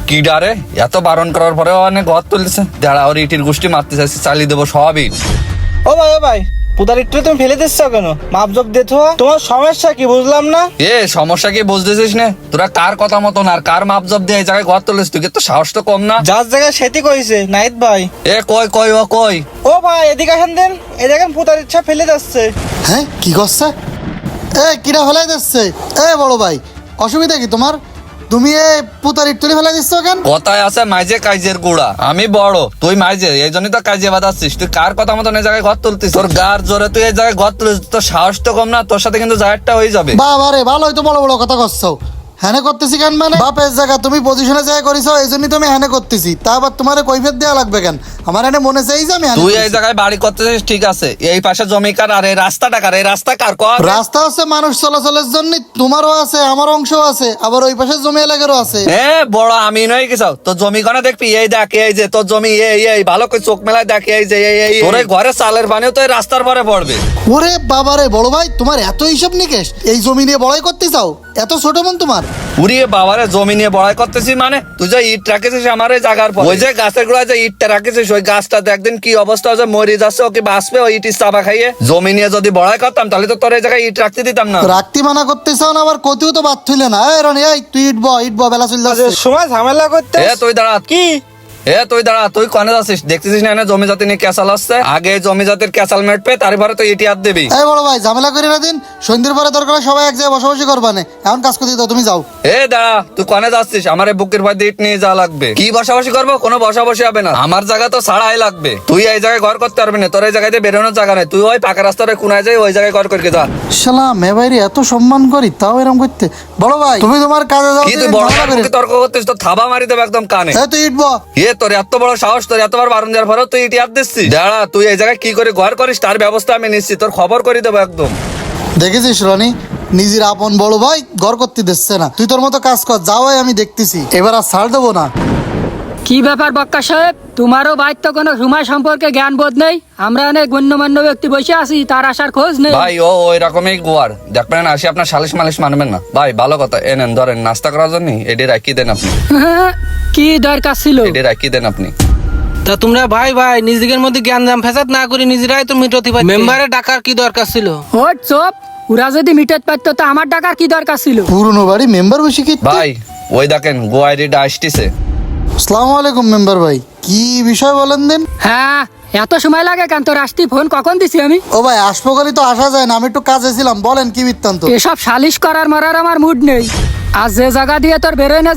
কি ডারে এত বারণ করার পরে অনেক ঘর তুলছে, দাঁড়া ওর ইটির গোষ্ঠী মারতে চাইছি, চালিয়ে দেবো সবই। ও ভাই পুতার একটু তুমি ফেলে দিচ্ছ কেন? মাপজব দিত, তোমার সমস্যা কি বুঝলাম না। সমস্যা কি বুঝতেছিস না? তোরা কার কথা মতন আর কার মাপজব দিয়ে এই জায়গায় ঘর তুলিস? তুই তো সাহস তো কম না। যার জায়গায় সেটি কইছে নাইত ভাই। কই ও কই? ও ভাই এদিকে আসেন দেন, এই দেখেন পুতার ইচ্ছা ফেলে যাচ্ছে। হ্যাঁ কি করছে? কিরা ফেলাই দিচ্ছে? বড় ভাই অসুবিধা কি তোমার? তুমি পুতার ইট তুলে ফেলাই দিচ্ছ কেন? কথায় আছে মাইজে কাইজের গুড়া, আমি বড় তুই মাইজে, এই জন্যই তো কাজে বাঁধাচ্ছিস। তুই কার কথা মতন এই জায়গায় ঘর তুলতিস? তোর গার জোরে তুই এই জায়গায় ঘর তুলিস, তোর সাহস তো কম না? তোর সাথে কিন্তু জায়গাটা হয়ে যাবে। বাবা রে ভালোই তো বড় বড় কথা করছো। হ্যানে করতেছি কেন মানে? বাপের জায়গা তুমি পজিশনে জায়গা করিছো, এই জন্যই তুমি হ্যানে করতেছি। তা আবার তোমার কৈফিয়ত দেওয়া লাগবে কেন? আমার এনে মনে চাই যে আমি তুই এই জায়গায় বাড়ি করতেছিস ঠিক আছে, এই পাশে জমি কার আর এই রাস্তাটা কার? এই রাস্তা কার কর? রাস্তা হচ্ছে মানুষ চলাচলের জন্য, তোমারও আছে আমার অংশও আছে, আবার ওই পাশে জমি এলাকারও আছে। বড় আমি নয় কিছু, তোর জমি কোনা দেখবি, এই দেখ এই যে তোর জমি, এই ভালো করে চোখ মেলায় দেখ, এই যে এই তোর এই ঘরে চালের পানিও তো এই রাস্তার পরে পড়বে। ওরে বাবারে বড় ভাই, তোমার এত হিসাব নিকেশ? এই জমি নিয়ে বড়াই করতে চাও? এত ছোট মন তোমার? উড়িয়ে বাবারে জমি নিয়ে বড়াই করতেছি মানে? তুই যে ইট রাখেছিস আমার এই জায়গার পর, ওই যে গাছের গোড়ায় যে ইটটা রাখেছিস, ওই গাছটাতে একদিন কি অবস্থা হচ্ছে, মরে যাচ্ছে, ওকে বাঁচবে ওই ইটির চাপা খাইয়ে? জমি নিয়ে যদি বড়াই করতাম তাহলে তো তোর এই জায়গায় ইট রাখতে দিতাম না। রাখতে মানা করতে চাও না, আবার কতিও তো বাদ থইলে না। রনি তুই ইটব বেলা চলে যাচ্ছে। সময় ঝামেলা করতে তুই দাঁড়া। কি তুই দাঁড়া, তুই কনে যাচ্ছিস? দেখতেছিস না জমি জাতি নিয়ে ক্যাসাল আসছে? আগে জমি জাতির ক্যাসাল মেটবে, তারপরে তো ইটি হাত দিবি। বড় ভাই ঝামেলা করি না দিন, সন্ধ্যের পরে দরকার সবাই এক জায়গায় বসবাসী করবা না। এখন কাজ করতে দাও, তুমি যাও। দাঁড়া, তুই কনে যাচ্ছিস? আমার এই বুকের ভাই ইট নিয়ে যাওয়া লাগবে। কি বসাবসি করবো? কোনো বসাবসি হবে না, আমার জায়গা তো ছাড়াই লাগবে। তুই এই জায়গায় ঘর করতে পারবি না, তোর এই জায়গায় বেরোনোর জায়গা নেই। তুই ওই পাকা রাস্তার কোনায় যাই, ওই জায়গায় ঘর করকে যা। শালা মে ভাইরে এত সম্মান করি, তাও এরকম করতে? বড় ভাই তুমি তোমার কাজে যাও। কি তুই বড় ভাইকে তর্ক করতেছিস? তো থাবা মারি দেবে একদম কানে। তুই ইটব। তোর এত বড় সাহস, তোর এতবার বারণ দেওয়ার পরেও তুই ইটি হাত দিচ্ছিস? দাঁড়া, তুই এই জায়গায় কি করে ঘর করিস তার ব্যবস্থা আমি নিচ্ছি, তোর খবর করে দেবো একদম। দেখেছিস রনি, নিজের আপন বড় ভাই ঘর করতে দিচ্ছে না। তুই তোর মতো কাজ কর, যাওয়াই আমি দেখতেছি, এবার আর ছাড় দেবো না। কি ব্যাপার বক্কা সাহেব, তোমারও বাইর তো কোনো সময় সম্পর্কে জ্ঞান বোধ নেই? আমরা অনেক গণ্যমান্য ব্যক্তি বসে আছি, তার আসার খোঁজ নেই। ভাই ওই রকমই গোয়ার দেখবেন, আসি আপনার সালিশ মালিশ মানবেন না। ভাই ভালো কথা, এনেন ধরেন নাস্তা করার জন্য, এটি রাখি দেন আপনি। কি দরকার ছিল? এটি রাখি দেন আপনি। তা তোমরা ভাই নিজেদের মধ্যে জ্ঞান ফেসাদ না করে নিজেরাই তো মিটতি পাই। মেম্বারে ডাকার কি দরকার ছিল? ওর চোপ, ওরা যদি মিটত পারতো তো আমার ডাকার কি দরকার ছিল? পুরনো বাড়ি মেম্বার বসে কি? ভাই ওই দেখেন গোয়ারিটা আসতেছে। আসসালামু আলাইকুম মেম্বার ভাই, কি বিষয় বলেন দেন? হ্যাঁ, এত সময় লাগে কেন? তোর আসতি ফোন কখন দিছি আমি? ও ভাই আসবো গেলে তো আসা যায় না, আমি একটু কাজে ছিলাম। বলেন কি বৃত্তান্ত? এসব সালিশ করার মারার আমার মুড নেই। আজ যে জায়গা দিয়ে তোর বেরোয় না